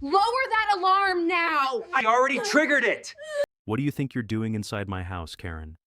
Lower that alarm now! I already triggered it! What do you think you're doing inside my house, Karen?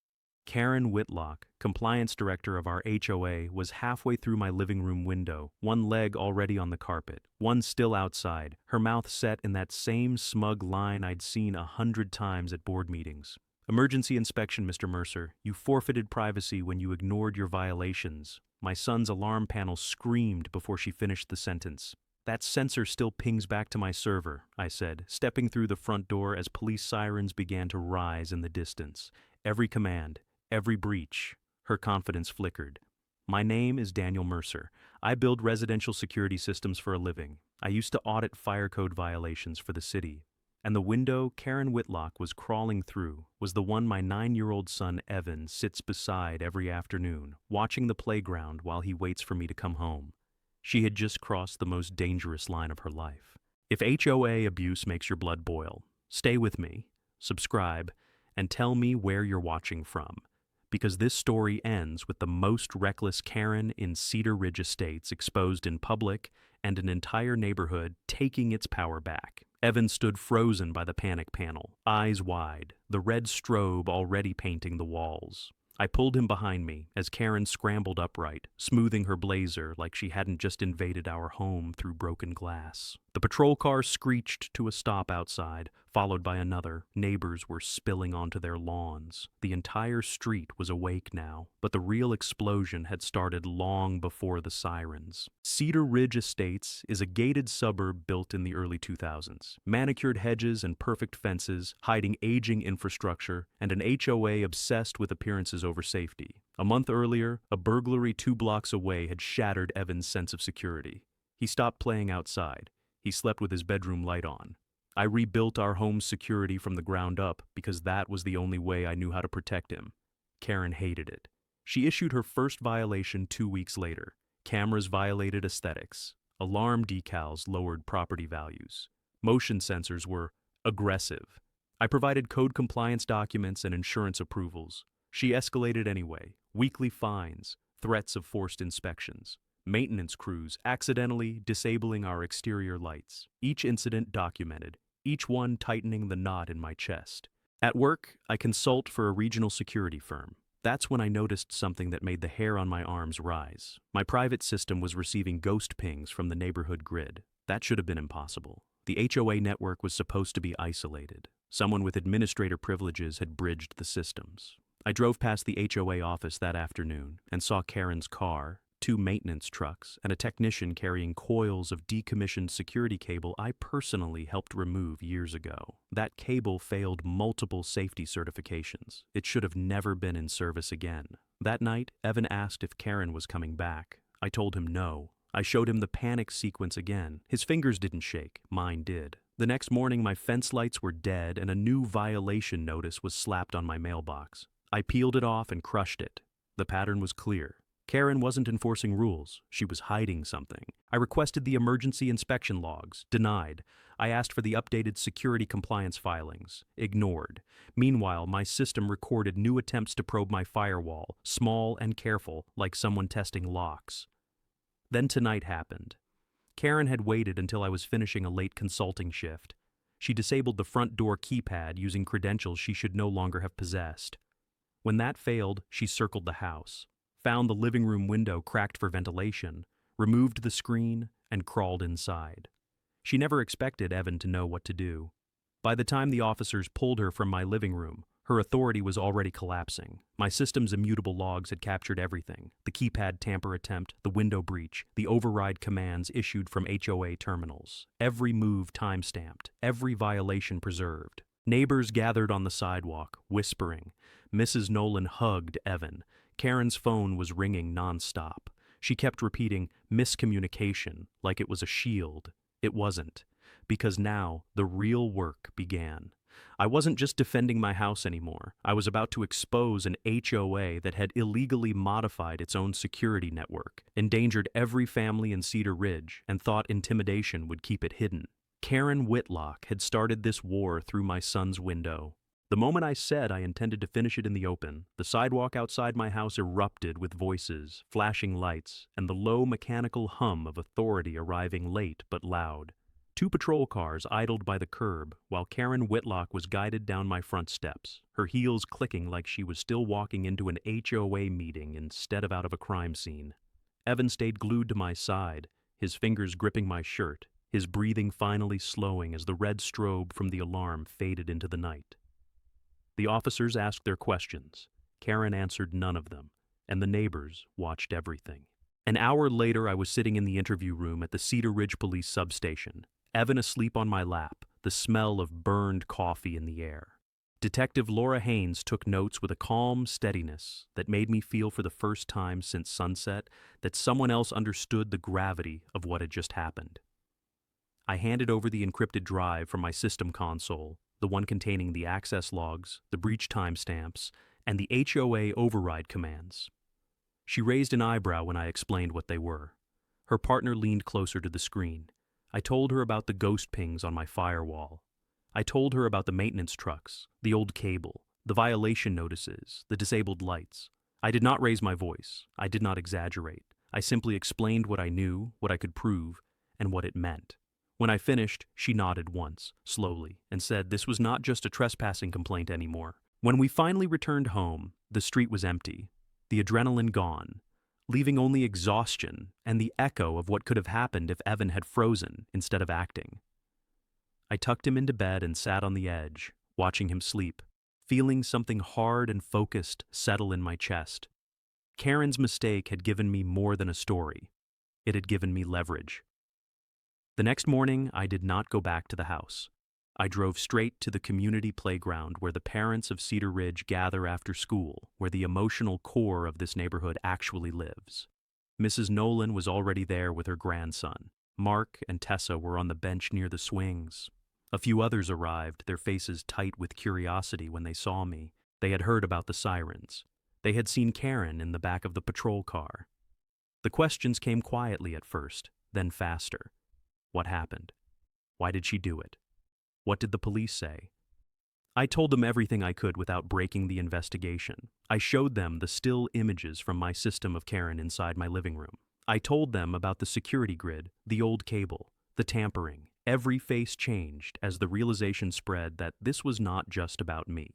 Karen Whitlock, compliance director of our HOA, was halfway through my living room window, one leg already on the carpet, one still outside, her mouth set in that same smug line I'd seen 100 times at board meetings. Emergency inspection, Mr. Mercer. You forfeited privacy when you ignored your violations. My son's alarm panel screamed before she finished the sentence. That sensor still pings back to my server, I said, stepping through the front door as police sirens began to rise in the distance. Every command, every breach. Her confidence flickered. My name is Daniel Mercer. I build residential security systems for a living. I used to audit fire code violations for the city. And the window Karen Whitlock was crawling through was the one my 9-year-old son Evan sits beside every afternoon, watching the playground while he waits for me to come home. She had just crossed the most dangerous line of her life. If HOA abuse makes your blood boil, stay with me, subscribe, and tell me where you're watching from. Because this story ends with the most reckless Karen in Cedar Ridge Estates exposed in public and an entire neighborhood taking its power back. Evan stood frozen by the panic panel, eyes wide, the red strobe already painting the walls. I pulled him behind me as Karen scrambled upright, smoothing her blazer like she hadn't just invaded our home through broken glass. The patrol car screeched to a stop outside, followed by another. Neighbors were spilling onto their lawns. The entire street was awake now, but the real explosion had started long before the sirens. Cedar Ridge Estates is a gated suburb built in the early 2000s. Manicured hedges and perfect fences, hiding aging infrastructure, and an HOA obsessed with appearances over safety. A month earlier, a burglary 2 blocks away had shattered Evan's sense of security. He stopped playing outside. He slept with his bedroom light on. I rebuilt our home's security from the ground up because that was the only way I knew how to protect him. Karen hated it. She issued her first violation 2 weeks later. Cameras violated aesthetics. Alarm decals lowered property values. Motion sensors were aggressive. I provided code compliance documents and insurance approvals. She escalated anyway. Weekly fines, threats of forced inspections. Maintenance crews accidentally disabling our exterior lights. Each incident documented, each one tightening the knot in my chest. At work, I consult for a regional security firm. That's when I noticed something that made the hair on my arms rise. My private system was receiving ghost pings from the neighborhood grid. That should have been impossible. The HOA network was supposed to be isolated. Someone with administrator privileges had bridged the systems. I drove past the HOA office that afternoon and saw Karen's car, 2 maintenance trucks, and a technician carrying coils of decommissioned security cable I personally helped remove years ago. That cable failed multiple safety certifications. It should have never been in service again. That night, Evan asked if Karen was coming back. I told him no. I showed him the panic sequence again. His fingers didn't shake. Mine did. The next morning, my fence lights were dead and a new violation notice was slapped on my mailbox. I peeled it off and crushed it. The pattern was clear. Karen wasn't enforcing rules. She was hiding something. I requested the emergency inspection logs. Denied. I asked for the updated security compliance filings. Ignored. Meanwhile, my system recorded new attempts to probe my firewall, small and careful, like someone testing locks. Then tonight happened. Karen had waited until I was finishing a late consulting shift. She disabled the front door keypad using credentials she should no longer have possessed. When that failed, she circled the house, found the living room window cracked for ventilation, removed the screen, and crawled inside. She never expected Evan to know what to do. By the time the officers pulled her from my living room, her authority was already collapsing. My system's immutable logs had captured everything: the keypad tamper attempt, the window breach, the override commands issued from HOA terminals. Every move time-stamped, every violation preserved. Neighbors gathered on the sidewalk, whispering. Mrs. Nolan hugged Evan. Karen's phone was ringing nonstop. She kept repeating miscommunication like it was a shield. It wasn't, because now the real work began. I wasn't just defending my house anymore. I was about to expose an HOA that had illegally modified its own security network, endangered every family in Cedar Ridge, and thought intimidation would keep it hidden. Karen Whitlock had started this war through my son's window. The moment I said I intended to finish it in the open, the sidewalk outside my house erupted with voices, flashing lights, and the low mechanical hum of authority arriving late but loud. Two patrol cars idled by the curb while Karen Whitlock was guided down my front steps, her heels clicking like she was still walking into an HOA meeting instead of out of a crime scene. Evan stayed glued to my side, his fingers gripping my shirt, his breathing finally slowing as the red strobe from the alarm faded into the night. The officers asked their questions. Karen answered none of them, and the neighbors watched everything. An hour later, I was sitting in the interview room at the Cedar Ridge Police substation, Evan asleep on my lap, the smell of burned coffee in the air. Detective Laura Haynes took notes with a calm steadiness that made me feel for the first time since sunset that someone else understood the gravity of what had just happened. I handed over the encrypted drive from my system console, the one containing the access logs, the breach timestamps, and the HOA override commands. She raised an eyebrow when I explained what they were. Her partner leaned closer to the screen. I told her about the ghost pings on my firewall. I told her about the maintenance trucks, the old cable, the violation notices, the disabled lights. I did not raise my voice. I did not exaggerate. I simply explained what I knew, what I could prove, and what it meant. When I finished, she nodded once, slowly, and said this was not just a trespassing complaint anymore. When we finally returned home, the street was empty, the adrenaline gone, leaving only exhaustion and the echo of what could have happened if Evan had frozen instead of acting. I tucked him into bed and sat on the edge, watching him sleep, feeling something hard and focused settle in my chest. Karen's mistake had given me more than a story. It had given me leverage. The next morning, I did not go back to the house. I drove straight to the community playground where the parents of Cedar Ridge gather after school, where the emotional core of this neighborhood actually lives. Mrs. Nolan was already there with her grandson. Mark and Tessa were on the bench near the swings. A few others arrived, their faces tight with curiosity when they saw me. They had heard about the Sirens. They had seen Karen in the back of the patrol car. The questions came quietly at first, then faster. What happened? Why did she do it? What did the police say? I told them everything I could without breaking the investigation. I showed them the still images from my system of Karen inside my living room. I told them about the security grid, the old cable, the tampering. Every face changed as the realization spread that this was not just about me.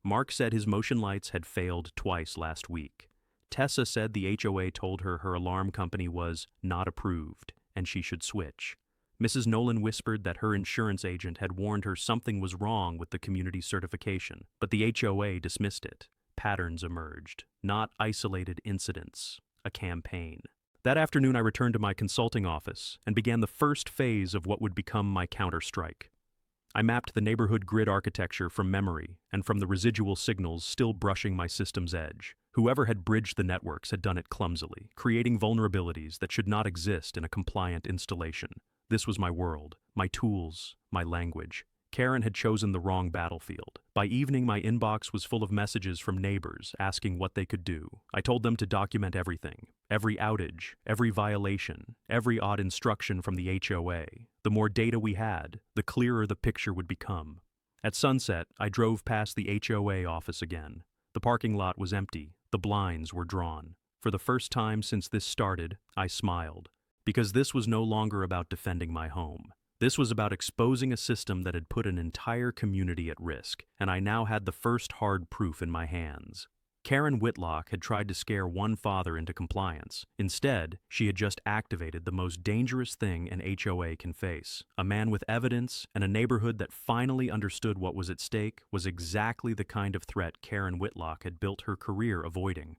Mark said his motion lights had failed twice last week. Tessa said the HOA told her her alarm company was not approved and she should switch. Mrs. Nolan whispered that her insurance agent had warned her something was wrong with the community certification, but the HOA dismissed it. Patterns emerged, not isolated incidents, a campaign. That afternoon, I returned to my consulting office and began the first phase of what would become my counterstrike. I mapped the neighborhood grid architecture from memory and from the residual signals still brushing my system's edge. Whoever had bridged the networks had done it clumsily, creating vulnerabilities that should not exist in a compliant installation. This was my world, my tools, my language. Karen had chosen the wrong battlefield. By evening, my inbox was full of messages from neighbors asking what they could do. I told them to document everything, every outage, every violation, every odd instruction from the HOA. The more data we had, the clearer the picture would become. At sunset, I drove past the HOA office again. The parking lot was empty. The blinds were drawn. For the first time since this started, I smiled. Because this was no longer about defending my home. This was about exposing a system that had put an entire community at risk, and I now had the first hard proof in my hands. Karen Whitlock had tried to scare one father into compliance. Instead, she had just activated the most dangerous thing an HOA can face. A man with evidence and a neighborhood that finally understood what was at stake was exactly the kind of threat Karen Whitlock had built her career avoiding.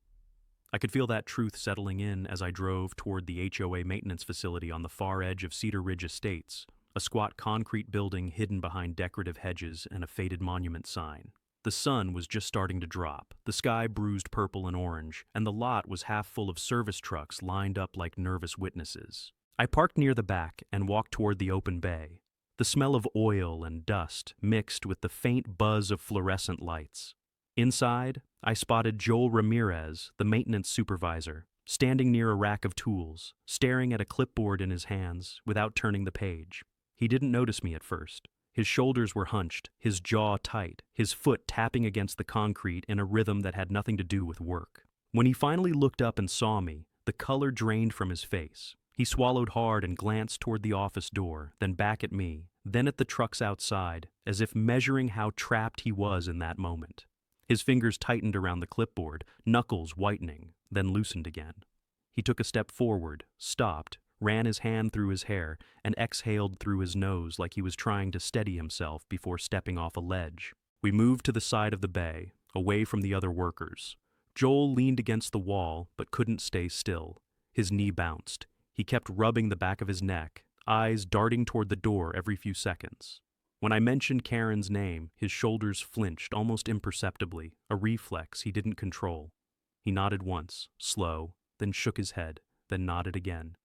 I could feel that truth settling in as I drove toward the HOA maintenance facility on the far edge of Cedar Ridge Estates, a squat concrete building hidden behind decorative hedges and a faded monument sign. The sun was just starting to drop, the sky bruised purple and orange, and the lot was half full of service trucks lined up like nervous witnesses. I parked near the back and walked toward the open bay. The smell of oil and dust mixed with the faint buzz of fluorescent lights. Inside, I spotted Joel Ramirez, the maintenance supervisor, standing near a rack of tools, staring at a clipboard in his hands without turning the page. He didn't notice me at first. His shoulders were hunched, his jaw tight, his foot tapping against the concrete in a rhythm that had nothing to do with work. When he finally looked up and saw me, the color drained from his face. He swallowed hard and glanced toward the office door, then back at me, then at the trucks outside, as if measuring how trapped he was in that moment. His fingers tightened around the clipboard, knuckles whitening, then loosened again. He took a step forward, stopped, ran his hand through his hair, and exhaled through his nose like he was trying to steady himself before stepping off a ledge. We moved to the side of the bay, away from the other workers. Joel leaned against the wall, but couldn't stay still. His knee bounced. He kept rubbing the back of his neck, eyes darting toward the door every few seconds. When I mentioned Karen's name, his shoulders flinched almost imperceptibly, a reflex he didn't control. He nodded once, slow, then shook his head, then nodded again.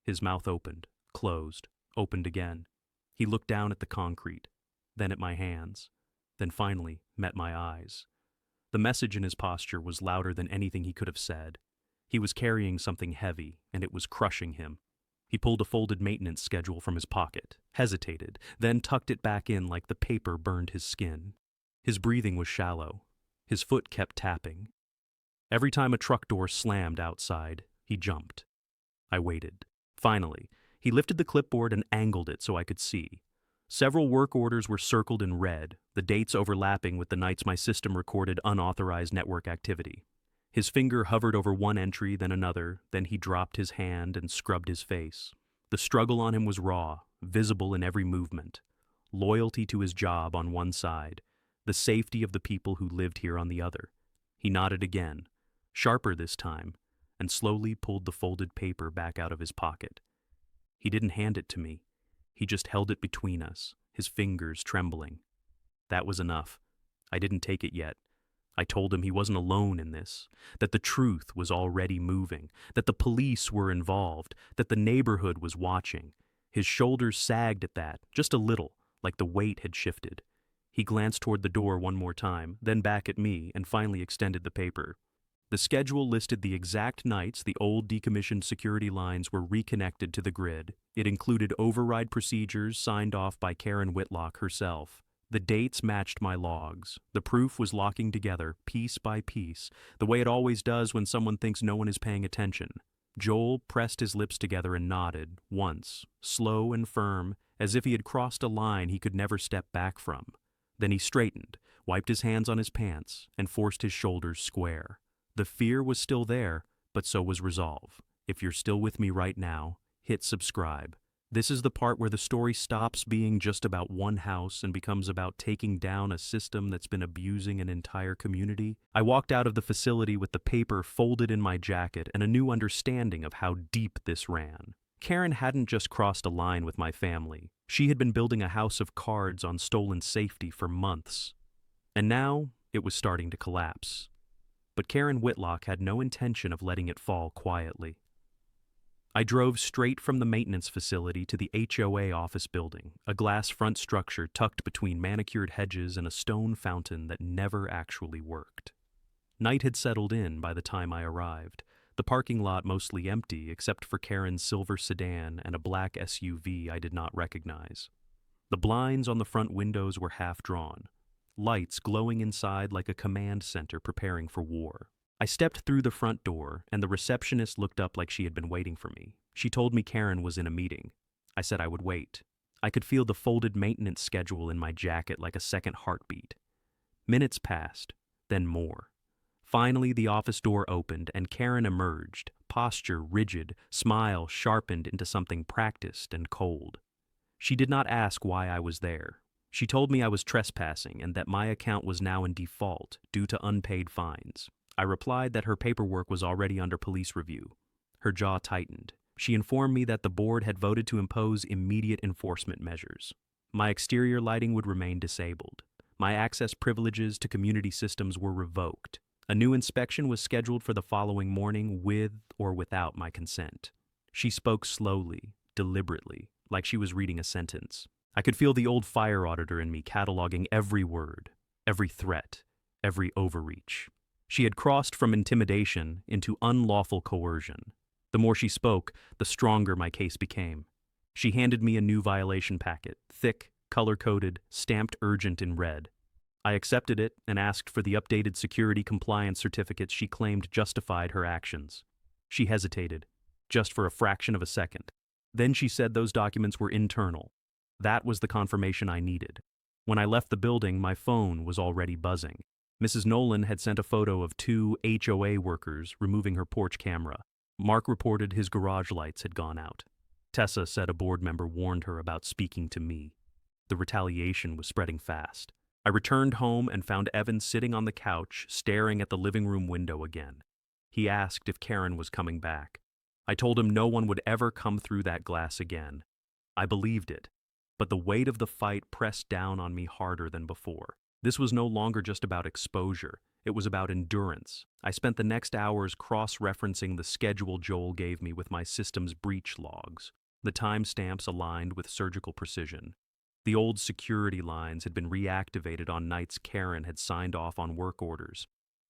His mouth opened, closed, opened again. He looked down at the concrete, then at my hands, then finally met my eyes. The message in his posture was louder than anything he could have said. He was carrying something heavy, and it was crushing him. He pulled a folded maintenance schedule from his pocket, hesitated, then tucked it back in like the paper burned his skin. His breathing was shallow. His foot kept tapping. Every time a truck door slammed outside, he jumped. I waited. Finally, he lifted the clipboard and angled it so I could see. Several work orders were circled in red, the dates overlapping with the nights my system recorded unauthorized network activity. His finger hovered over one entry, then another, then he dropped his hand and scrubbed his face. The struggle on him was raw, visible in every movement. Loyalty to his job on one side, the safety of the people who lived here on the other. He nodded again, sharper this time, and slowly pulled the folded paper back out of his pocket. He didn't hand it to me. He just held it between us, his fingers trembling. That was enough. I didn't take it yet. I told him he wasn't alone in this, that the truth was already moving, that the police were involved, that the neighborhood was watching. His shoulders sagged at that, just a little, like the weight had shifted. He glanced toward the door one more time, then back at me, and finally extended the paper. The schedule listed the exact nights the old decommissioned security lines were reconnected to the grid. It included override procedures signed off by Karen Whitlock herself. The dates matched my logs. The proof was locking together, piece by piece, the way it always does when someone thinks no one is paying attention. Joel pressed his lips together and nodded, once, slow and firm, as if he had crossed a line he could never step back from. Then he straightened, wiped his hands on his pants, and forced his shoulders square. The fear was still there, but so was resolve. If you're still with me right now, hit subscribe. This is the part where the story stops being just about one house and becomes about taking down a system that's been abusing an entire community. I walked out of the facility with the paper folded in my jacket and a new understanding of how deep this ran. Karen hadn't just crossed a line with my family. She had been building a house of cards on stolen safety for months. And now it was starting to collapse. But Karen Whitlock had no intention of letting it fall quietly. I drove straight from the maintenance facility to the HOA office building, a glass front structure tucked between manicured hedges and a stone fountain that never actually worked. Night had settled in by the time I arrived, the parking lot mostly empty except for Karen's silver sedan and a black SUV I did not recognize. The blinds on the front windows were half drawn, lights glowing inside like a command center preparing for war. I stepped through the front door, and the receptionist looked up like she had been waiting for me. She told me Karen was in a meeting. I said I would wait. I could feel the folded maintenance schedule in my jacket like a second heartbeat. Minutes passed, then more. Finally, the office door opened, and Karen emerged, posture rigid, smile sharpened into something practiced and cold. She did not ask why I was there. She told me I was trespassing and that my account was now in default due to unpaid fines. I replied that her paperwork was already under police review. Her jaw tightened. She informed me that the board had voted to impose immediate enforcement measures. My exterior lighting would remain disabled. My access privileges to community systems were revoked. A new inspection was scheduled for the following morning with or without my consent. She spoke slowly, deliberately, like she was reading a sentence. I could feel the old fire auditor in me cataloging every word, every threat, every overreach. She had crossed from intimidation into unlawful coercion. The more she spoke, the stronger my case became. She handed me a new violation packet, thick, color-coded, stamped urgent in red. I accepted it and asked for the updated security compliance certificates she claimed justified her actions. She hesitated. just for a fraction of a second. Then she said those documents were internal. That was the confirmation I needed. When I left the building, my phone was already buzzing. Mrs. Nolan had sent a photo of 2 HOA workers removing her porch camera. Mark reported his garage lights had gone out. Tessa said a board member warned her about speaking to me. The retaliation was spreading fast. I returned home and found Evan sitting on the couch, staring at the living room window again. He asked if Karen was coming back. I told him no one would ever come through that glass again. I believed it, but the weight of the fight pressed down on me harder than before. This was no longer just about exposure. It was about endurance. I spent the next hours cross-referencing the schedule Joel gave me with my system's breach logs. The timestamps aligned with surgical precision. The old security lines had been reactivated on nights Karen had signed off on work orders.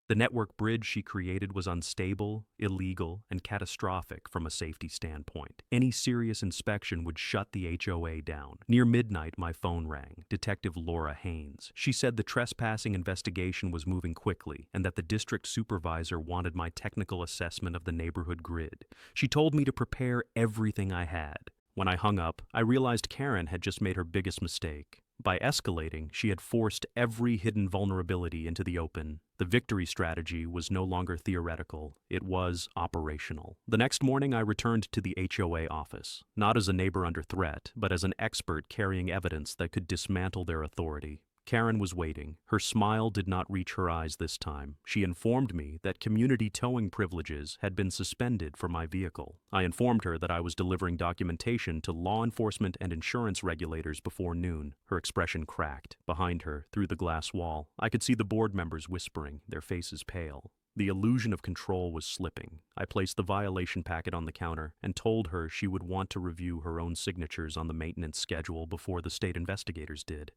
The network bridge she created was unstable, illegal, and catastrophic from a safety standpoint. Any serious inspection would shut the HOA down. Near midnight, my phone rang. Detective Laura Haynes. She said the trespassing investigation was moving quickly and that the district supervisor wanted my technical assessment of the neighborhood grid. She told me to prepare everything I had. When I hung up, I realized Karen had just made her biggest mistake. By escalating, she had forced every hidden vulnerability into the open. The victory strategy was no longer theoretical, it was operational. The next morning, I returned to the HOA office, not as a neighbor under threat, but as an expert carrying evidence that could dismantle their authority. Karen was waiting. Her smile did not reach her eyes this time. She informed me that community towing privileges had been suspended for my vehicle. I informed her that I was delivering documentation to law enforcement and insurance regulators before noon. Her expression cracked. Behind her, through the glass wall, I could see the board members whispering, their faces pale. The illusion of control was slipping. I placed the violation packet on the counter and told her she would want to review her own signatures on the maintenance schedule before the state investigators did.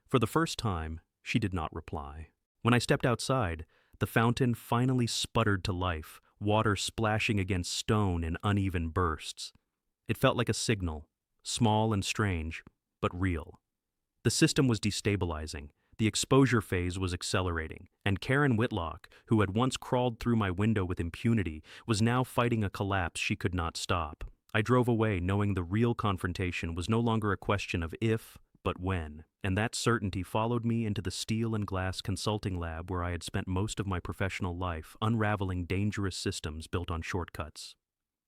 For the first time, she did not reply. When I stepped outside, the fountain finally sputtered to life, water splashing against stone in uneven bursts. It felt like a signal, small and strange, but real. The system was destabilizing. The exposure phase was accelerating, and Karen Whitlock, who had once crawled through my window with impunity, was now fighting a collapse she could not stop. I drove away knowing the real confrontation was no longer a question of if, but when, and that certainty followed me into the steel and glass consulting lab where I had spent most of my professional life unraveling dangerous systems built on shortcuts.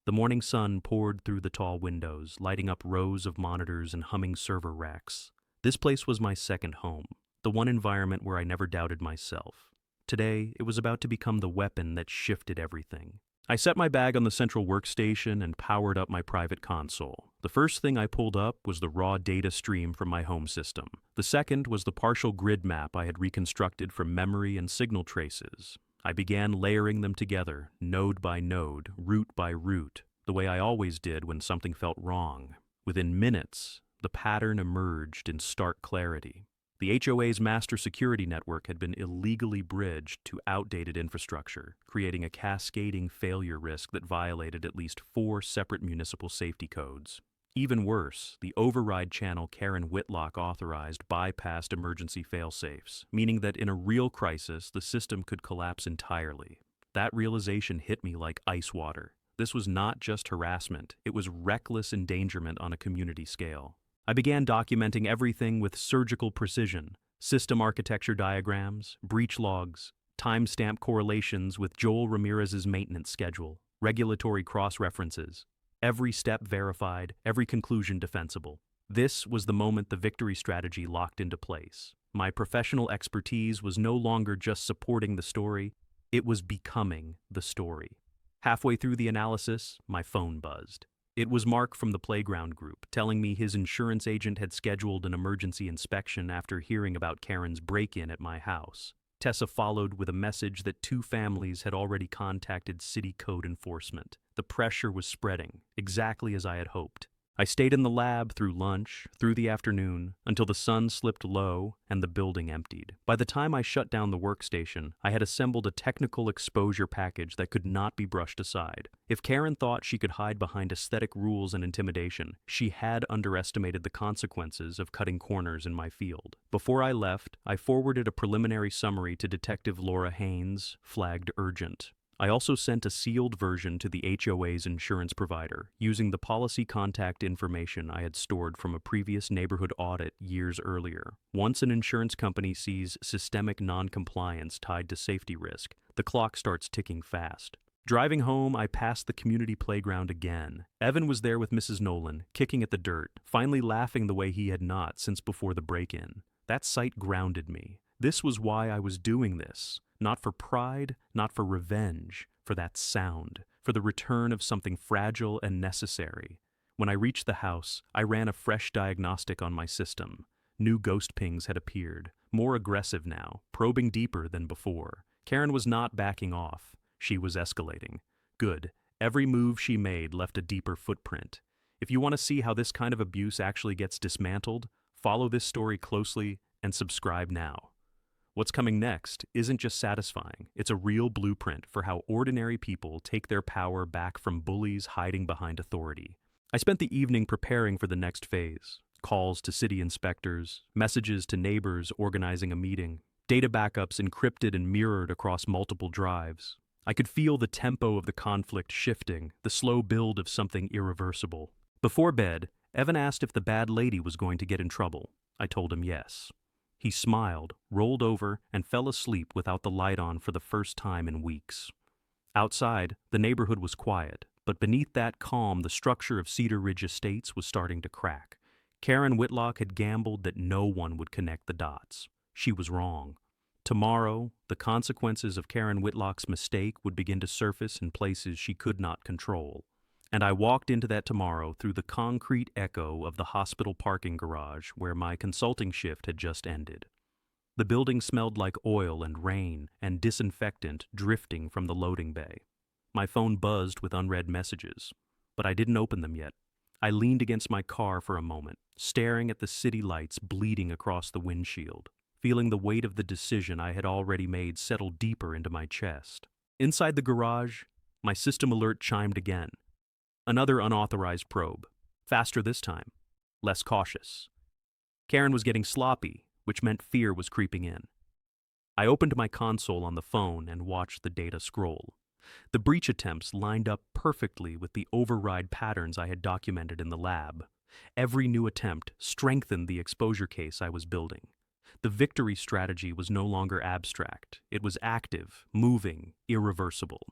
The morning sun poured through the tall windows, lighting up rows of monitors and humming server racks. This place was my second home, the one environment where I never doubted myself. Today, it was about to become the weapon that shifted everything. I set my bag on the central workstation and powered up my private console. The first thing I pulled up was the raw data stream from my home system. The second was the partial grid map I had reconstructed from memory and signal traces. I began layering them together, node by node, route by route, the way I always did when something felt wrong. Within minutes, the pattern emerged in stark clarity. The HOA's master security network had been illegally bridged to outdated infrastructure, creating a cascading failure risk that violated at least 4 separate municipal safety codes. Even worse, the override channel Karen Whitlock authorized bypassed emergency failsafes, meaning that in a real crisis, the system could collapse entirely. That realization hit me like ice water. This was not just harassment, it was reckless endangerment on a community scale. I began documenting everything with surgical precision: system architecture diagrams, breach logs, timestamp correlations with Joel Ramirez's maintenance schedule, regulatory cross-references. Every step verified, every conclusion defensible. This was the moment the victory strategy locked into place. My professional expertise was no longer just supporting the story, it was becoming the story. Halfway through the analysis, my phone buzzed. It was Mark from the playground group, telling me his insurance agent had scheduled an emergency inspection after hearing about Karen's break-in at my house. Tessa followed with a message that 2 families had already contacted city code enforcement. The pressure was spreading, exactly as I had hoped. I stayed in the lab through lunch, through the afternoon, until the sun slipped low and the building emptied. By the time I shut down the workstation, I had assembled a technical exposure package that could not be brushed aside. If Karen thought she could hide behind aesthetic rules and intimidation, she had underestimated the consequences of cutting corners in my field. Before I left, I forwarded a preliminary summary to Detective Laura Haynes, flagged urgent. I also sent a sealed version to the HOA's insurance provider, using the policy contact information I had stored from a previous neighborhood audit years earlier. Once an insurance company sees systemic non-compliance tied to safety risk, the clock starts ticking fast. Driving home, I passed the community playground again. Evan was there with Mrs. Nolan, kicking at the dirt, finally laughing the way he had not since before the break-in. That sight grounded me. This was why I was doing this. Not for pride, not for revenge, for that sound, for the return of something fragile and necessary. When I reached the house, I ran a fresh diagnostic on my system. New ghost pings had appeared, more aggressive now, probing deeper than before. Karen was not backing off. She was escalating. Good. Every move she made left a deeper footprint. If you want to see how this kind of abuse actually gets dismantled, follow this story closely and subscribe now. What's coming next isn't just satisfying, it's a real blueprint for how ordinary people take their power back from bullies hiding behind authority. I spent the evening preparing for the next phase. Calls to city inspectors, messages to neighbors organizing a meeting, data backups encrypted and mirrored across multiple drives. I could feel the tempo of the conflict shifting, the slow build of something irreversible. Before bed, Evan asked if the bad lady was going to get in trouble. I told him yes. He smiled, rolled over, and fell asleep without the light on for the first time in weeks. Outside, the neighborhood was quiet, but beneath that calm, the structure of Cedar Ridge Estates was starting to crack. Karen Whitlock had gambled that no one would connect the dots. She was wrong. Tomorrow, the consequences of Karen Whitlock's mistake would begin to surface in places she could not control. And I walked into that tomorrow through the concrete echo of the hospital parking garage where my consulting shift had just ended. The building smelled like oil and rain and disinfectant drifting from the loading bay. My phone buzzed with unread messages, but I didn't open them yet. I leaned against my car for a moment, staring at the city lights bleeding across the windshield, feeling the weight of the decision I had already made settle deeper into my chest. Inside the garage, my system alert chimed again. Another unauthorized probe. Faster this time. Less cautious. Karen was getting sloppy, which meant fear was creeping in. I opened my console on the phone and watched the data scroll. The breach attempts lined up perfectly with the override patterns I had documented in the lab. Every new attempt strengthened the exposure case I was building. The victory strategy was no longer abstract. It was active, moving, irreversible.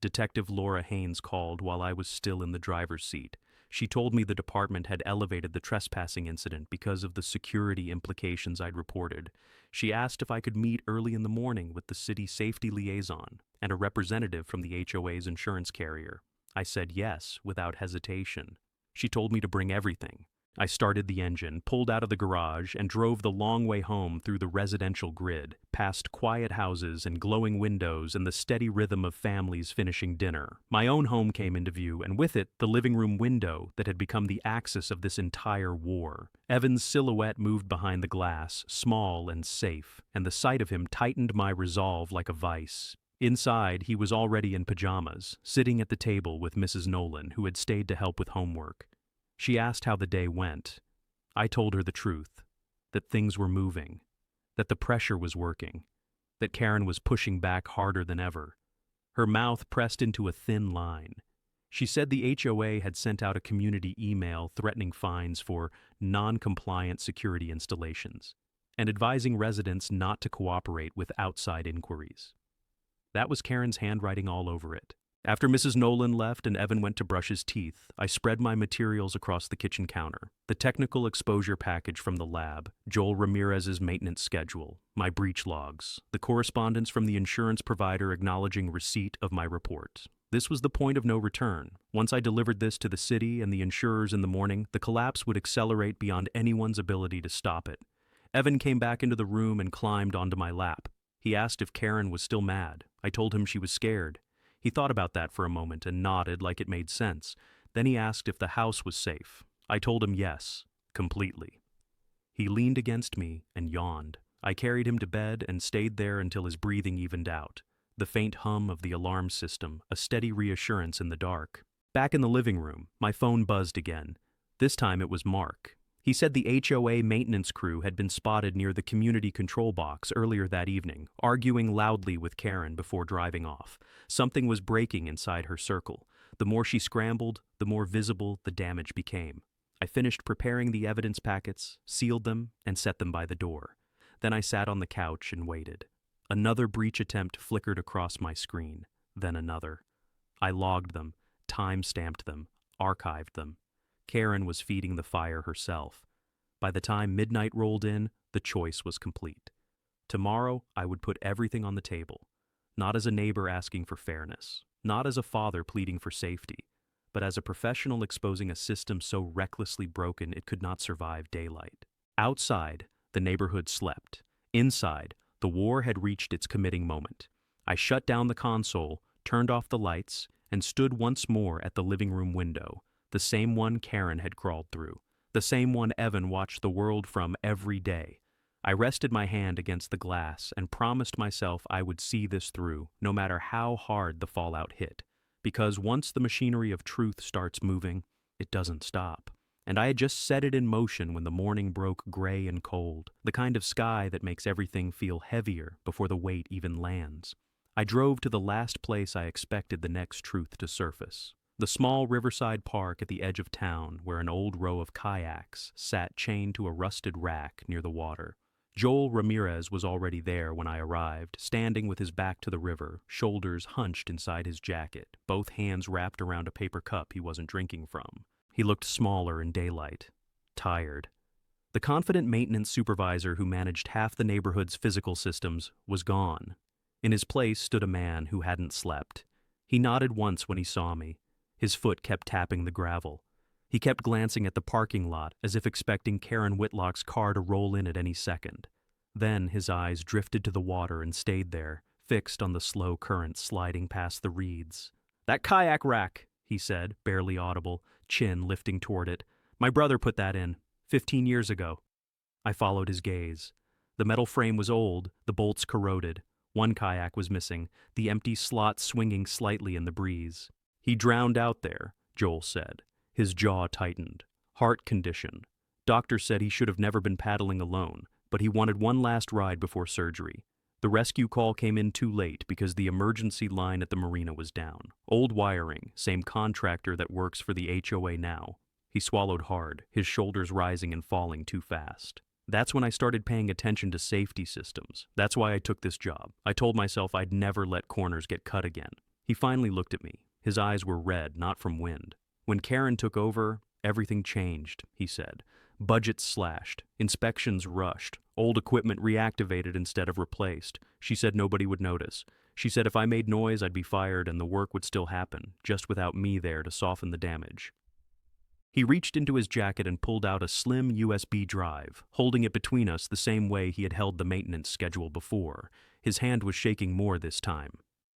Detective Laura Haynes called while I was still in the driver's seat. She told me the department had elevated the trespassing incident because of the security implications I'd reported. She asked if I could meet early in the morning with the city safety liaison and a representative from the HOA's insurance carrier. I said yes, without hesitation. She told me to bring everything. I started the engine, pulled out of the garage, and drove the long way home through the residential grid, past quiet houses and glowing windows and the steady rhythm of families finishing dinner. My own home came into view, and with it, the living room window that had become the axis of this entire war. Evan's silhouette moved behind the glass, small and safe, and the sight of him tightened my resolve like a vice. Inside, he was already in pajamas, sitting at the table with Mrs. Nolan, who had stayed to help with homework. She asked how the day went. I told her the truth, that things were moving, that the pressure was working, that Karen was pushing back harder than ever. Her mouth pressed into a thin line. She said the HOA had sent out a community email threatening fines for non-compliant security installations and advising residents not to cooperate with outside inquiries. That was Karen's handwriting all over it. After Mrs. Nolan left and Evan went to brush his teeth, I spread my materials across the kitchen counter. The technical exposure package from the lab, Joel Ramirez's maintenance schedule, my breach logs, the correspondence from the insurance provider acknowledging receipt of my report. This was the point of no return. Once I delivered this to the city and the insurers in the morning, the collapse would accelerate beyond anyone's ability to stop it. Evan came back into the room and climbed onto my lap. He asked if Karen was still mad. I told him she was scared. He thought about that for a moment and nodded like it made sense. Then he asked if the house was safe. I told him yes, completely. He leaned against me and yawned. I carried him to bed and stayed there until his breathing evened out. The faint hum of the alarm system, a steady reassurance in the dark. Back in the living room, my phone buzzed again. This time it was Mark. He said the HOA maintenance crew had been spotted near the community control box earlier that evening, arguing loudly with Karen before driving off. Something was breaking inside her circle. The more she scrambled, the more visible the damage became. I finished preparing the evidence packets, sealed them, and set them by the door. Then I sat on the couch and waited. Another breach attempt flickered across my screen, then another. I logged them, time-stamped them, archived them. Karen was feeding the fire herself. By the time midnight rolled in, the choice was complete. Tomorrow, I would put everything on the table. Not as a neighbor asking for fairness, not as a father pleading for safety, but as a professional exposing a system so recklessly broken it could not survive daylight. Outside, the neighborhood slept. Inside, the war had reached its committing moment. I shut down the console, turned off the lights, and stood once more at the living room window, the same one Karen had crawled through, the same one Evan watched the world from every day. I rested my hand against the glass and promised myself I would see this through, no matter how hard the fallout hit. Because once the machinery of truth starts moving, it doesn't stop. And I had just set it in motion when the morning broke gray and cold, the kind of sky that makes everything feel heavier before the weight even lands. I drove to the last place I expected the next truth to surface. The small riverside park at the edge of town where an old row of kayaks sat chained to a rusted rack near the water. Joel Ramirez was already there when I arrived, standing with his back to the river, shoulders hunched inside his jacket, both hands wrapped around a paper cup he wasn't drinking from. He looked smaller in daylight, tired. The confident maintenance supervisor who managed half the neighborhood's physical systems was gone. In his place stood a man who hadn't slept. He nodded once when he saw me. His foot kept tapping the gravel. He kept glancing at the parking lot as if expecting Karen Whitlock's car to roll in at any second. Then his eyes drifted to the water and stayed there, fixed on the slow current sliding past the reeds. "That kayak rack," he said, barely audible, chin lifting toward it. "My brother put that in, 15 years ago." I followed his gaze. The metal frame was old, the bolts corroded. One kayak was missing, the empty slot swinging slightly in the breeze. "He drowned out there," Joel said. His jaw tightened. "Heart condition. Doctor said he should have never been paddling alone, but he wanted one last ride before surgery. The rescue call came in too late because the emergency line at the marina was down. Old wiring, same contractor that works for the HOA now." He swallowed hard, his shoulders rising and falling too fast. "That's when I started paying attention to safety systems. That's why I took this job. I told myself I'd never let corners get cut again." He finally looked at me. His eyes were red, not from wind. "When Karen took over, everything changed," he said. "Budgets slashed, inspections rushed, old equipment reactivated instead of replaced. She said nobody would notice. She said if I made noise, I'd be fired and the work would still happen, just without me there to soften the damage." He reached into his jacket and pulled out a slim USB drive, holding it between us the same way he had held the maintenance schedule before. His hand was shaking more this time.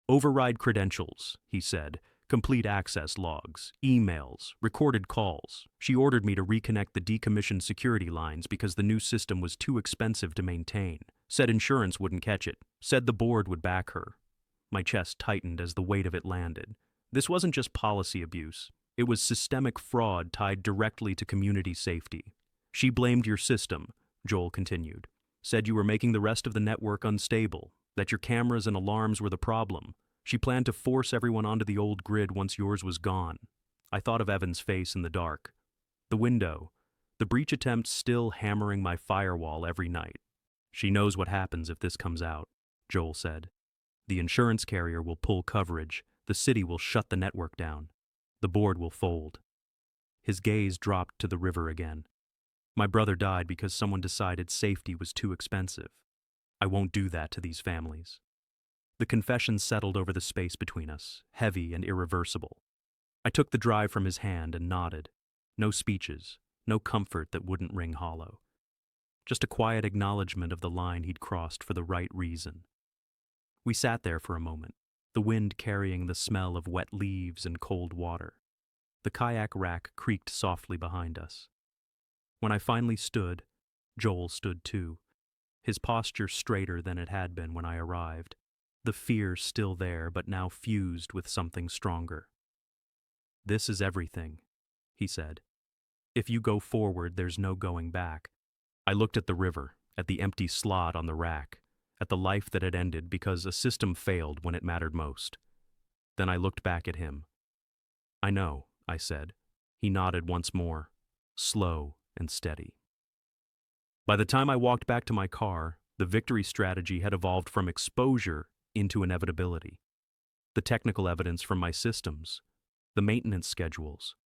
"Override credentials," he said. "Complete access logs, emails, recorded calls. She ordered me to reconnect the decommissioned security lines because the new system was too expensive to maintain. Said insurance wouldn't catch it. Said the board would back her." My chest tightened as the weight of it landed. This wasn't just policy abuse. It was systemic fraud tied directly to community safety. "She blamed your system," Joel continued. "Said you were making the rest of the network unstable, that your cameras and alarms were the problem. She planned to force everyone onto the old grid once yours was gone." I thought of Evan's face in the dark. The window. The breach attempt still hammering my firewall every night. "She knows what happens if this comes out," Joel said. "The insurance carrier will pull coverage. The city will shut the network down. The board will fold." His gaze dropped to the river again. "My brother died because someone decided safety was too expensive. I won't do that to these families." The confession settled over the space between us, heavy and irreversible. I took the drive from his hand and nodded. No speeches, no comfort that wouldn't ring hollow. Just a quiet acknowledgement of the line he'd crossed for the right reason. We sat there for a moment, the wind carrying the smell of wet leaves and cold water. The kayak rack creaked softly behind us. When I finally stood, Joel stood too, his posture straighter than it had been when I arrived. The fear still there, but now fused with something stronger. "This is everything," he said. If you go forward, there's no going back. I looked at the river, at the empty slot on the rack, at the life that had ended because a system failed when it mattered most. Then I looked back at him. I know, I said. He nodded once more, slow and steady. By the time I walked back to my car, the victory strategy had evolved from exposure into inevitability. The technical evidence from my systems, the maintenance schedules,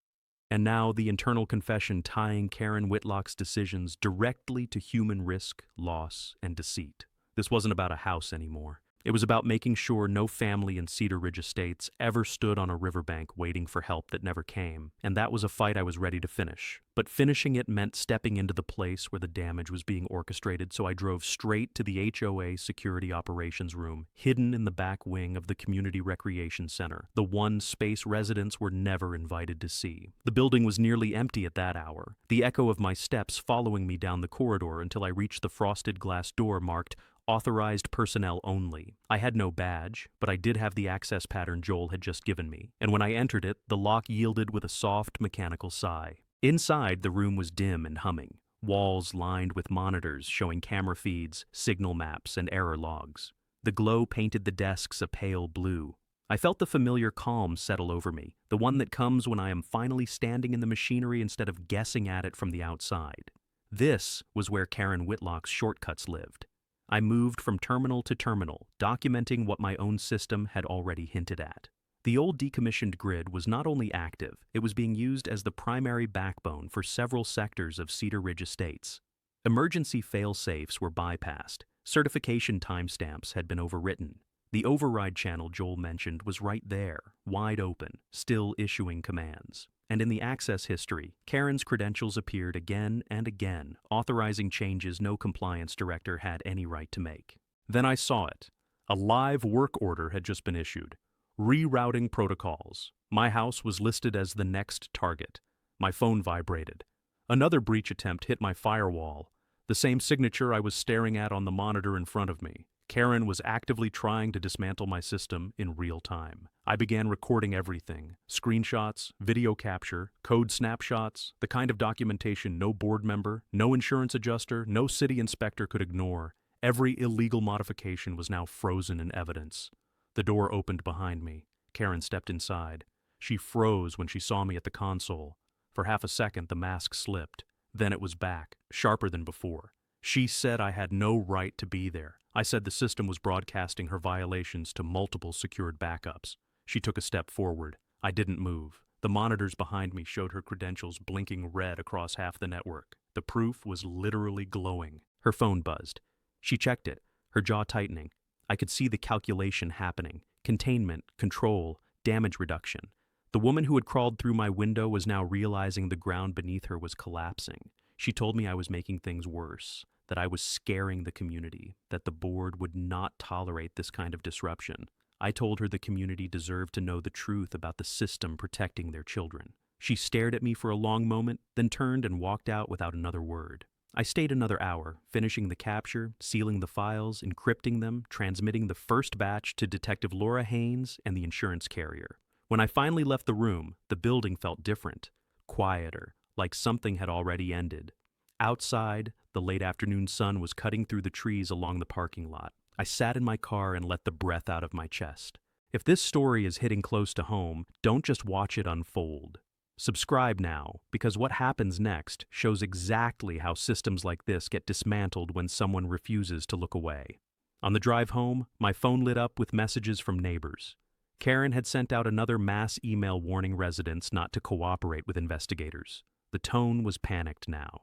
and now the internal confession tying Karen Whitlock's decisions directly to human risk, loss, and deceit. This wasn't about a house anymore. It was about making sure no family in Cedar Ridge Estates ever stood on a riverbank waiting for help that never came, and that was a fight I was ready to finish. But finishing it meant stepping into the place where the damage was being orchestrated, so I drove straight to the HOA Security Operations Room, hidden in the back wing of the Community Recreation Center, the one space residents were never invited to see. The building was nearly empty at that hour, the echo of my steps following me down the corridor until I reached the frosted glass door marked Authorized personnel only. I had no badge, but I did have the access pattern Joel had just given me, and when I entered it, the lock yielded with a soft mechanical sigh. Inside, the room was dim and humming, walls lined with monitors showing camera feeds, signal maps, and error logs. The glow painted the desks a pale blue. I felt the familiar calm settle over me, the one that comes when I am finally standing in the machinery instead of guessing at it from the outside. This was where Karen Whitlock's shortcuts lived. I moved from terminal to terminal, documenting what my own system had already hinted at. The old decommissioned grid was not only active, it was being used as the primary backbone for several sectors of Cedar Ridge Estates. Emergency fail-safes were bypassed. Certification timestamps had been overwritten. The override channel Joel mentioned was right there, wide open, still issuing commands. And in the access history, Karen's credentials appeared again and again, authorizing changes no compliance director had any right to make. Then I saw it. A live work order had just been issued. Rerouting protocols. My house was listed as the next target. My phone vibrated. Another breach attempt hit my firewall. The same signature I was staring at on the monitor in front of me. Karen was actively trying to dismantle my system in real time. I began recording everything: screenshots, video capture, code snapshots, the kind of documentation no board member, no insurance adjuster, no city inspector could ignore. Every illegal modification was now frozen in evidence. The door opened behind me. Karen stepped inside. She froze when she saw me at the console. For half a second, the mask slipped. Then it was back, sharper than before. She said I had no right to be there. I said the system was broadcasting her violations to multiple secured backups. She took a step forward. I didn't move. The monitors behind me showed her credentials blinking red across half the network. The proof was literally glowing. Her phone buzzed. She checked it, her jaw tightening. I could see the calculation happening. Containment, control, damage reduction. The woman who had crawled through my window was now realizing the ground beneath her was collapsing. She told me I was making things worse, that I was scaring the community, that the board would not tolerate this kind of disruption. I told her the community deserved to know the truth about the system protecting their children. She stared at me for a long moment, then turned and walked out without another word. I stayed another hour, finishing the capture, sealing the files, encrypting them, transmitting the first batch to Detective Laura Haynes and the insurance carrier. When I finally left the room, the building felt different, quieter, like something had already ended. Outside, the late afternoon sun was cutting through the trees along the parking lot. I sat in my car and let the breath out of my chest. If this story is hitting close to home, don't just watch it unfold. Subscribe now, because what happens next shows exactly how systems like this get dismantled when someone refuses to look away. On the drive home, my phone lit up with messages from neighbors. Karen had sent out another mass email warning residents not to cooperate with investigators. The tone was panicked now.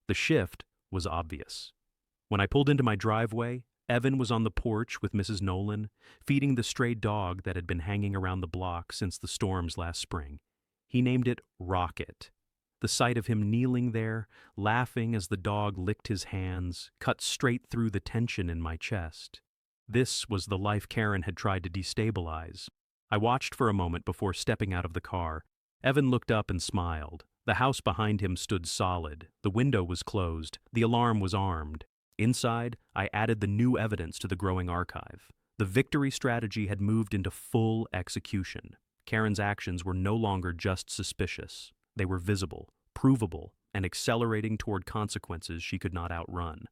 The shift was obvious. When I pulled into my driveway, Evan was on the porch with Mrs. Nolan, feeding the stray dog that had been hanging around the block since the storms last spring. He named it Rocket. The sight of him kneeling there, laughing as the dog licked his hands, cut straight through the tension in my chest. This was the life Karen had tried to destabilize. I watched for a moment before stepping out of the car. Evan looked up and smiled. The house behind him stood solid. The window was closed. The alarm was armed. Inside, I added the new evidence to the growing archive. The victory strategy had moved into full execution. Karen's actions were no longer just suspicious. They were visible, provable, and accelerating toward consequences she could not outrun.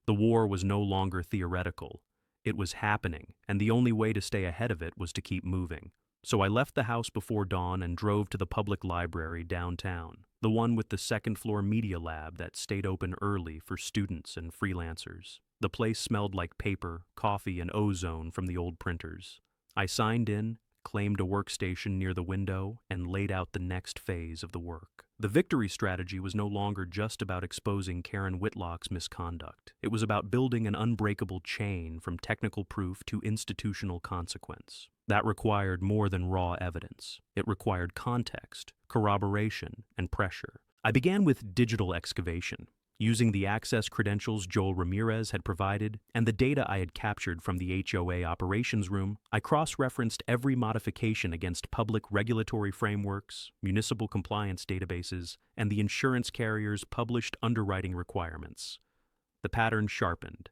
The war was no longer theoretical. It was happening, and the only way to stay ahead of it was to keep moving. So I left the house before dawn and drove to the public library downtown, the one with the second-floor media lab that stayed open early for students and freelancers. The place smelled like paper, coffee, and ozone from the old printers. I signed in, claimed a workstation near the window, and laid out the next phase of the work. The victory strategy was no longer just about exposing Karen Whitlock's misconduct. It was about building an unbreakable chain from technical proof to institutional consequence. That required more than raw evidence. It required context, corroboration, and pressure. I began with digital excavation, using the access credentials Joel Ramirez had provided and the data I had captured from the HOA operations room. I cross-referenced every modification against public regulatory frameworks, municipal compliance databases, and the insurance carrier's published underwriting requirements. The pattern sharpened.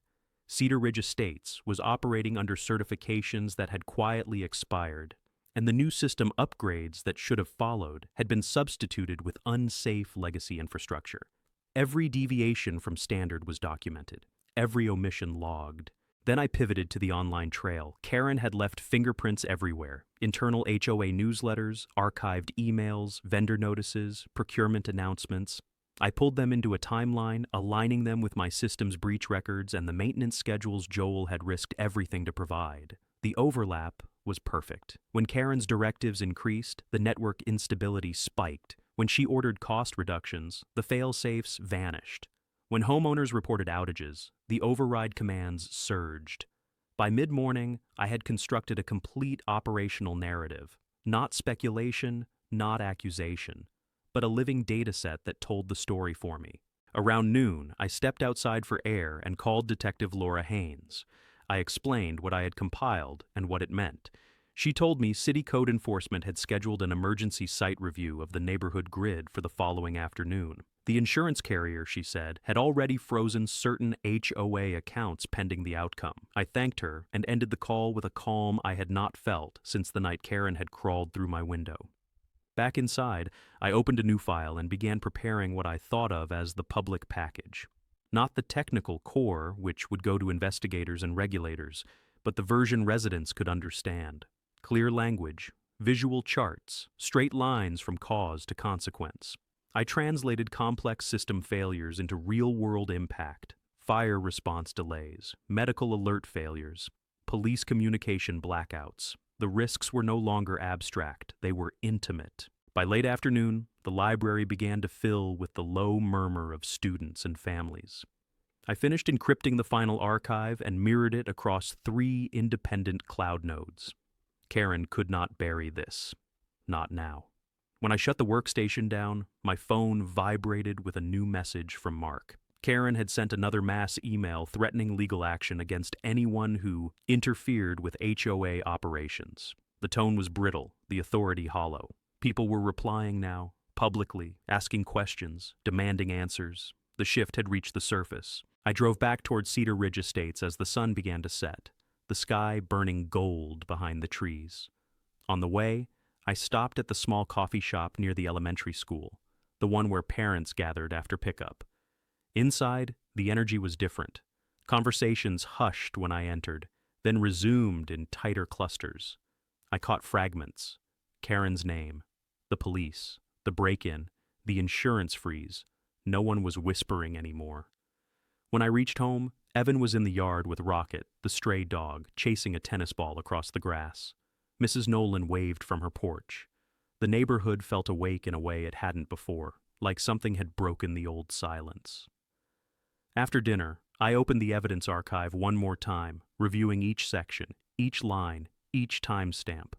Cedar Ridge Estates was operating under certifications that had quietly expired, and the new system upgrades that should have followed had been substituted with unsafe legacy infrastructure. Every deviation from standard was documented, every omission logged. Then I pivoted to the online trail. Karen had left fingerprints everywhere: internal HOA newsletters, archived emails, vendor notices, procurement announcements. I pulled them into a timeline, aligning them with my system's breach records and the maintenance schedules Joel had risked everything to provide. The overlap was perfect. When Karen's directives increased, the network instability spiked. When she ordered cost reductions, the fail-safes vanished. When homeowners reported outages, the override commands surged. By mid-morning, I had constructed a complete operational narrative. Not speculation, not accusation, but a living dataset that told the story for me. Around noon, I stepped outside for air and called Detective Laura Haynes. I explained what I had compiled and what it meant. She told me city code enforcement had scheduled an emergency site review of the neighborhood grid for the following afternoon. The insurance carrier, she said, had already frozen certain HOA accounts pending the outcome. I thanked her and ended the call with a calm I had not felt since the night Karen had crawled through my window. Back inside, I opened a new file and began preparing what I thought of as the public package. Not the technical core, which would go to investigators and regulators, but the version residents could understand. Clear language, visual charts, straight lines from cause to consequence. I translated complex system failures into real-world impact: fire response delays, medical alert failures, police communication blackouts. The risks were no longer abstract, they were intimate. By late afternoon, the library began to fill with the low murmur of students and families. I finished encrypting the final archive and mirrored it across 3 independent cloud nodes. Karen could not bury this. Not now. When I shut the workstation down, my phone vibrated with a new message from Mark. Karen had sent another mass email threatening legal action against anyone who interfered with HOA operations. The tone was brittle, the authority hollow. People were replying now, publicly, asking questions, demanding answers. The shift had reached the surface. I drove back toward Cedar Ridge Estates as the sun began to set, the sky burning gold behind the trees. On the way, I stopped at the small coffee shop near the elementary school, the one where parents gathered after pickup. Inside, the energy was different. Conversations hushed when I entered, then resumed in tighter clusters. I caught fragments: Karen's name, the police, the break-in, the insurance freeze. No one was whispering anymore. When I reached home, Evan was in the yard with Rocket, the stray dog, chasing a tennis ball across the grass. Mrs. Nolan waved from her porch. The neighborhood felt awake in a way it hadn't before, like something had broken the old silence. After dinner, I opened the evidence archive one more time, reviewing each section, each line, each timestamp.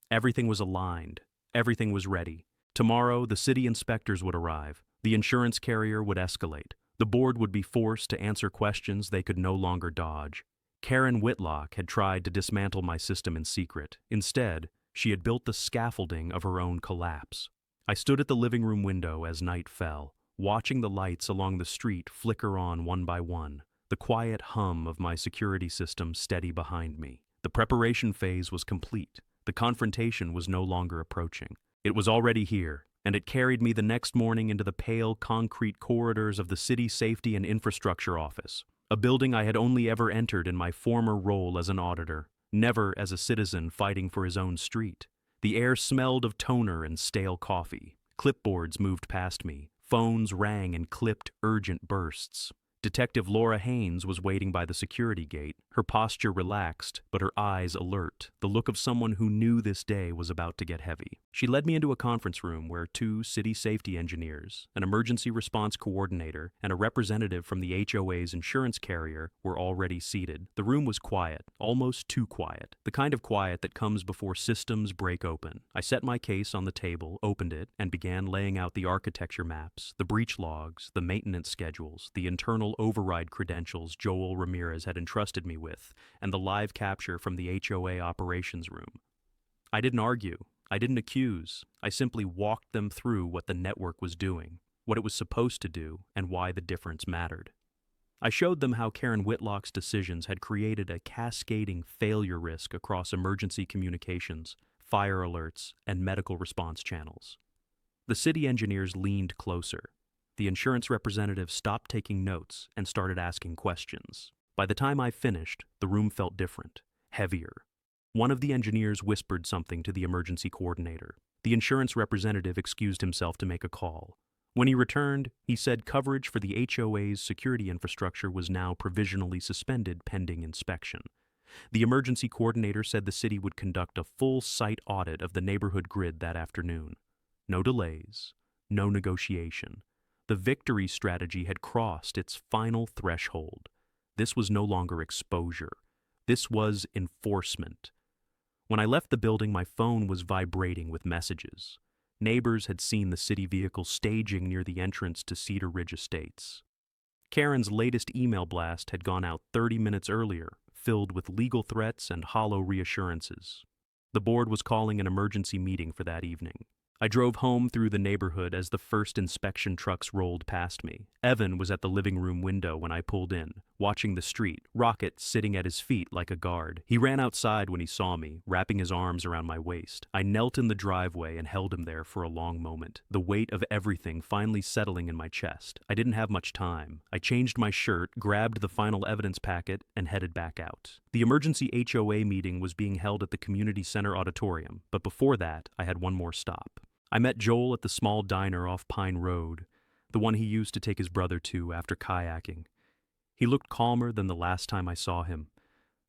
Everything was aligned. Everything was ready. Tomorrow, the city inspectors would arrive. The insurance carrier would escalate. The board would be forced to answer questions they could no longer dodge. Karen Whitlock had tried to dismantle my system in secret. Instead, she had built the scaffolding of her own collapse. I stood at the living room window as night fell, watching the lights along the street flicker on one by one, the quiet hum of my security system steady behind me. The preparation phase was complete. The confrontation was no longer approaching. It was already here, and it carried me the next morning into the pale concrete corridors of the City Safety and Infrastructure Office, a building I had only ever entered in my former role as an auditor, never as a citizen fighting for his own street. The air smelled of toner and stale coffee. Clipboards moved past me. Phones rang in clipped, urgent bursts. Detective Laura Haynes was waiting by the security gate, her posture relaxed, but her eyes alert, the look of someone who knew this day was about to get heavy. She led me into a conference room where 2 city safety engineers, an emergency response coordinator, and a representative from the HOA's insurance carrier were already seated. The room was quiet, almost too quiet, the kind of quiet that comes before systems break open. I set my case on the table, opened it, and began laying out the architecture maps, the breach logs, the maintenance schedules, the internal override credentials Joel Ramirez had entrusted me with, and the live capture from the HOA operations room. I didn't argue. I didn't accuse. I simply walked them through what the network was doing, what it was supposed to do, and why the difference mattered. I showed them how Karen Whitlock's decisions had created a cascading failure risk across emergency communications, fire alerts, and medical response channels. The city engineers leaned closer. The insurance representative stopped taking notes and started asking questions. By the time I finished, the room felt different, heavier. One of the engineers whispered something to the emergency coordinator. The insurance representative excused himself to make a call. When he returned, he said coverage for the HOA's security infrastructure was now provisionally suspended pending inspection. The emergency coordinator said the city would conduct a full site audit of the neighborhood grid that afternoon. No delays, no negotiation. The victory strategy had crossed its final threshold. This was no longer exposure. This was enforcement. When I left the building, my phone was vibrating with messages. Neighbors had seen the city vehicle staging near the entrance to Cedar Ridge Estates. Karen's latest email blast had gone out 30 minutes earlier, filled with legal threats and hollow reassurances. The board was calling an emergency meeting for that evening. I drove home through the neighborhood as the first inspection trucks rolled past me. Evan was at the living room window when I pulled in, watching the street, Rocket sitting at his feet like a guard. He ran outside when he saw me, wrapping his arms around my waist. I knelt in the driveway and held him there for a long moment, the weight of everything finally settling in my chest. I didn't have much time. I changed my shirt, grabbed the final evidence packet, and headed back out. The emergency HOA meeting was being held at the community center auditorium, but before that, I had one more stop. I met Joel at the small diner off Pine Road, the one he used to take his brother to after kayaking. He looked calmer than the last time I saw him,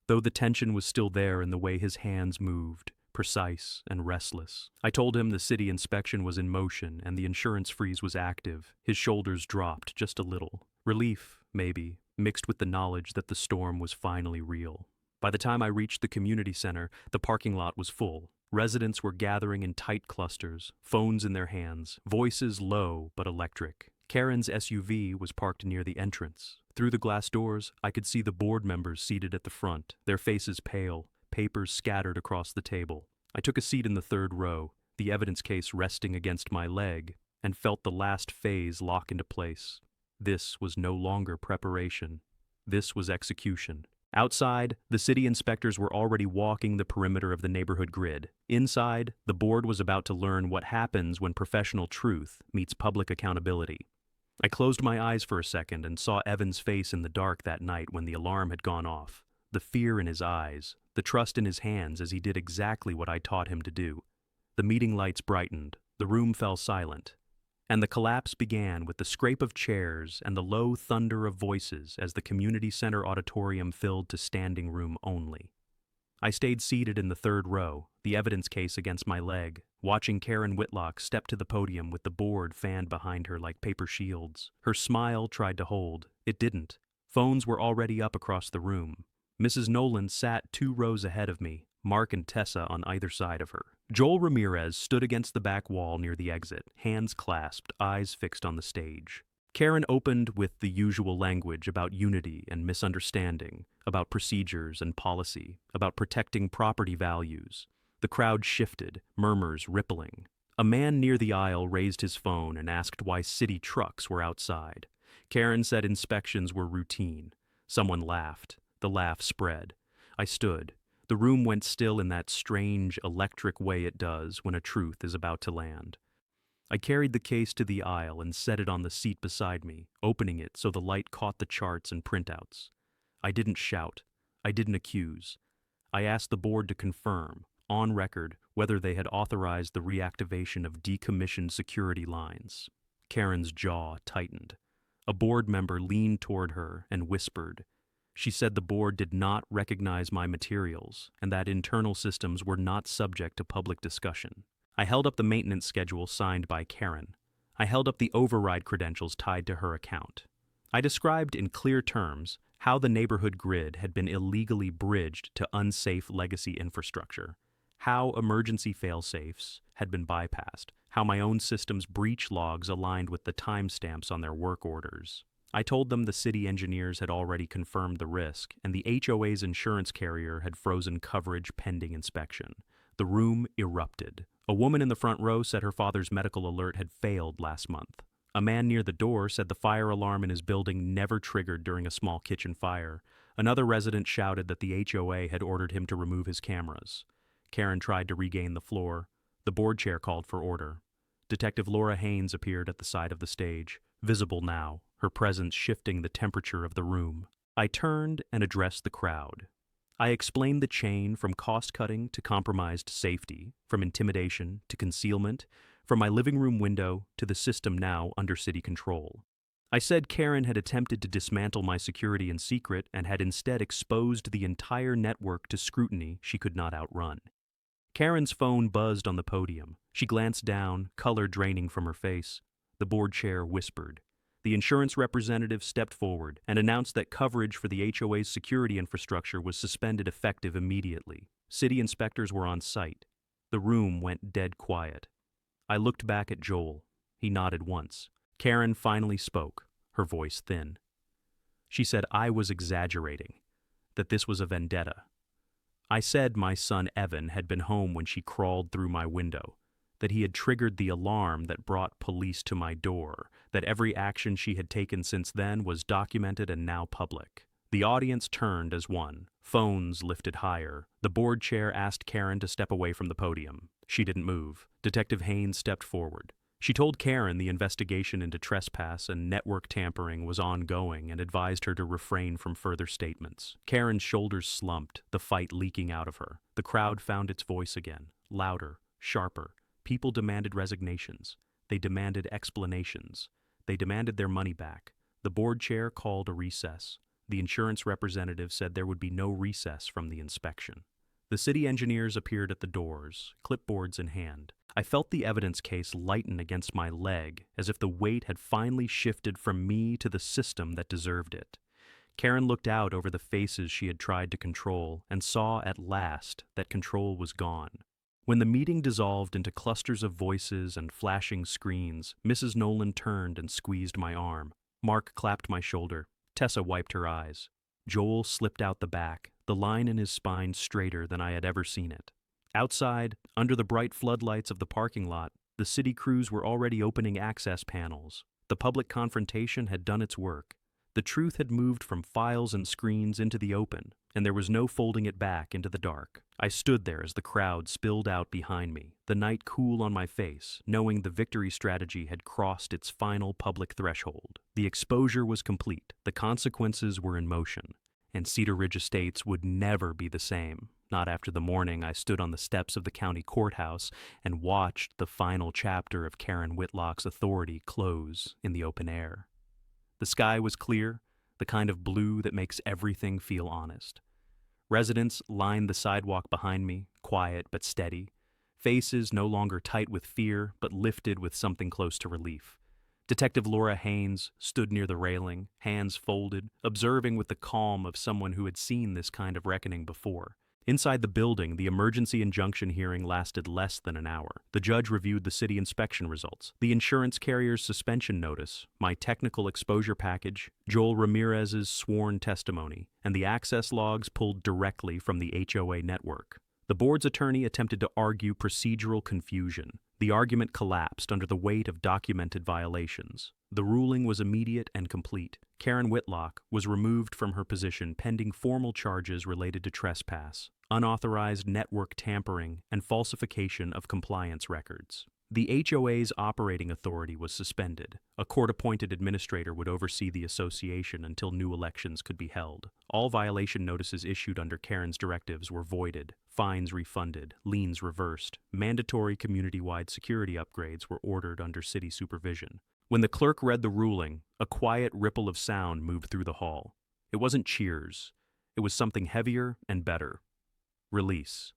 though the tension was still there in the way his hands moved, precise and restless. I told him the city inspection was in motion and the insurance freeze was active. His shoulders dropped just a little. Relief, maybe, mixed with the knowledge that the storm was finally real. By the time I reached the community center, the parking lot was full. Residents were gathering in tight clusters, phones in their hands, voices low but electric. Karen's SUV was parked near the entrance. Through the glass doors, I could see the board members seated at the front, their faces pale, papers scattered across the table. I took a seat in the third row, the evidence case resting against my leg, and felt the last phase lock into place. This was no longer preparation. This was execution. Outside, the city inspectors were already walking the perimeter of the neighborhood grid. Inside, the board was about to learn what happens when professional truth meets public accountability. I closed my eyes for a second and saw Evan's face in the dark that night when the alarm had gone off. The fear in his eyes, the trust in his hands as he did exactly what I taught him to do. The meeting lights brightened, the room fell silent, and the collapse began with the scrape of chairs and the low thunder of voices as the community center auditorium filled to standing room only. I stayed seated in the third row, the evidence case against my leg, watching Karen Whitlock step to the podium with the board fanned behind her like paper shields. Her smile tried to hold. It didn't. Phones were already up across the room. Mrs. Nolan sat 2 rows ahead of me, Mark and Tessa on either side of her. Joel Ramirez stood against the back wall near the exit, hands clasped, eyes fixed on the stage. Karen opened with the usual language about unity and misunderstanding, about procedures and policy, about protecting property values. The crowd shifted, murmurs rippling. A man near the aisle raised his phone and asked why city trucks were outside. Karen said inspections were routine. Someone laughed. The laugh spread. I stood. The room went still in that strange, electric way it does when a truth is about to land. I carried the case to the aisle and set it on the seat beside me, opening it so the light caught the charts and printouts. I didn't shout. I didn't accuse. I asked the board to confirm, on record, whether they had authorized the reactivation of decommissioned security lines. Karen's jaw tightened. A board member leaned toward her and whispered. She said the board did not recognize my materials and that internal systems were not subject to public discussion. I held up the maintenance schedule signed by Karen. I held up the override credentials tied to her account. I described in clear terms how the neighborhood grid had been illegally bridged to unsafe legacy infrastructure, how emergency fail-safes had been bypassed, how my own system's breach logs aligned with the timestamps on their work orders. I told them the city engineers had already confirmed the risk, and the HOA's insurance carrier had frozen coverage pending inspection. The room erupted. A woman in the front row said her father's medical alert had failed last month. A man near the door said the fire alarm in his building never triggered during a small kitchen fire. Another resident shouted that the HOA had ordered him to remove his cameras. Karen tried to regain the floor. The board chair called for order. Detective Laura Haynes appeared at the side of the stage, visible now, her presence shifting the temperature of the room. I turned and addressed the crowd. I explained the chain from cost-cutting to compromised safety, from intimidation to concealment, from my living room window to the system now under city control. I said Karen had attempted to dismantle my security in secret and had instead exposed the entire network to scrutiny she could not outrun. Karen's phone buzzed on the podium. She glanced down, color draining from her face. The board chair whispered. The insurance representative stepped forward and announced that coverage for the HOA's security infrastructure was suspended effective immediately. City inspectors were on site. The room went dead quiet. I looked back at Joel. He nodded once. Karen finally spoke, her voice thin. She said I was exaggerating, that this was a vendetta. I said my son Evan had been home when she crawled through my window, that he had triggered the alarm that brought police to my door, that every action she had taken since then was documented and now public. The audience turned as one, phones lifted higher. The board chair asked Karen to step away from the podium. She didn't move. Detective Haynes stepped forward. She told Karen the investigation into trespass and network tampering was ongoing and advised her to refrain from further statements. Karen's shoulders slumped, the fight leaking out of her. The crowd found its voice again, louder, sharper. People demanded resignations. They demanded explanations. They demanded their money back. The board chair called a recess. The insurance representative said there would be no recess from the inspection. The city engineers appeared at the doors, clipboards in hand. I felt the evidence case lighten against my leg, as if the weight had finally shifted from me to the system that deserved it. Karen looked out over the faces she had tried to control and saw at last that control was gone. When the meeting dissolved into clusters of voices and flashing screens, Mrs. Nolan turned and squeezed my arm. Mark clapped my shoulder. Tessa wiped her eyes. Joel slipped out the back, the line in his spine straighter than I had ever seen it. Outside, under the bright floodlights of the parking lot, the city crews were already opening access panels. The public confrontation had done its work. The truth had moved from files and screens into the open, and there was no folding it back into the dark. I stood there as the crowd spilled out behind me, the night cool on my face, knowing the victory strategy had crossed its final public threshold. The exposure was complete, the consequences were in motion, and Cedar Ridge Estates would never be the same. Not after the morning I stood on the steps of the county courthouse and watched the final chapter of Karen Whitlock's authority close in the open air. The sky was clear, the kind of blue that makes everything feel honest. Residents lined the sidewalk behind me, quiet but steady, faces no longer tight with fear but lifted with something close to relief. Detective Laura Haynes stood near the railing, hands folded, observing with the calm of someone who had seen this kind of reckoning before. Inside the building, the emergency injunction hearing lasted less than an hour. The judge reviewed the city inspection results, the insurance carrier's suspension notice, my technical exposure package, Joel Ramirez's sworn testimony, and the access logs pulled directly from the HOA network. The board's attorney attempted to argue procedural confusion. The argument collapsed under the weight of documented violations. The ruling was immediate and complete. Karen Whitlock was removed from her position pending formal charges related to trespass, unauthorized network tampering, and falsification of compliance records. The HOA's operating authority was suspended. A court-appointed administrator would oversee the association until new elections could be held. All violation notices issued under Karen's directives were voided, fines refunded, liens reversed. Mandatory community-wide security upgrades were ordered under city supervision. When the clerk read the ruling, a quiet ripple of sound moved through the hall. It wasn't cheers. It was something heavier and better. Release.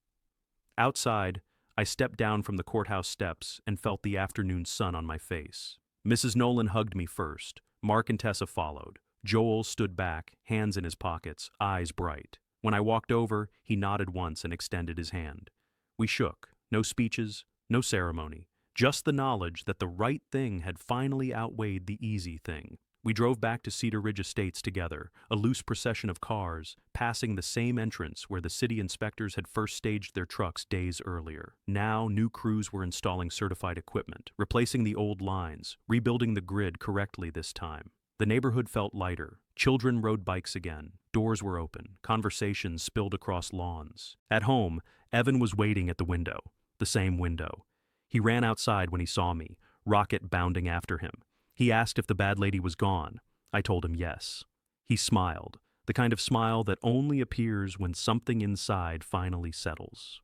Outside, I stepped down from the courthouse steps and felt the afternoon sun on my face. Mrs. Nolan hugged me first. Mark and Tessa followed. Joel stood back, hands in his pockets, eyes bright. When I walked over, he nodded once and extended his hand. We shook. No speeches, no ceremony. Just the knowledge that the right thing had finally outweighed the easy thing. We drove back to Cedar Ridge Estates together, a loose procession of cars, passing the same entrance where the city inspectors had first staged their trucks days earlier. Now, new crews were installing certified equipment, replacing the old lines, rebuilding the grid correctly this time. The neighborhood felt lighter. Children rode bikes again. Doors were open. Conversations spilled across lawns. At home, Evan was waiting at the window, the same window. He ran outside when he saw me, Rocket bounding after him. He asked if the bad lady was gone. I told him yes. He smiled, the kind of smile that only appears when something inside finally settles.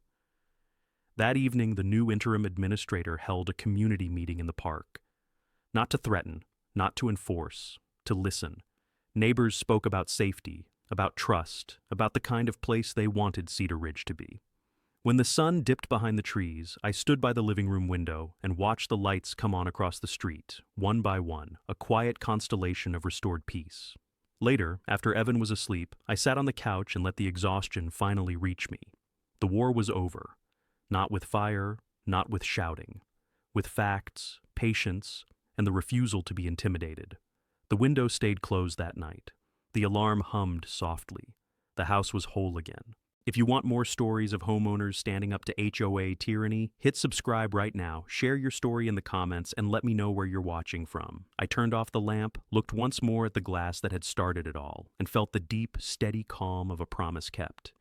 That evening, the new interim administrator held a community meeting in the park. Not to threaten, not to enforce, to listen. Neighbors spoke about safety, about trust, about the kind of place they wanted Cedar Ridge to be. When the sun dipped behind the trees, I stood by the living room window and watched the lights come on across the street, one by one, a quiet constellation of restored peace. Later, after Evan was asleep, I sat on the couch and let the exhaustion finally reach me. The war was over. Not with fire, not with shouting. With facts, patience, and the refusal to be intimidated. The window stayed closed that night. The alarm hummed softly. The house was whole again. If you want more stories of homeowners standing up to HOA tyranny, hit subscribe right now, share your story in the comments, and let me know where you're watching from. I turned off the lamp, looked once more at the glass that had started it all, and felt the deep, steady calm of a promise kept.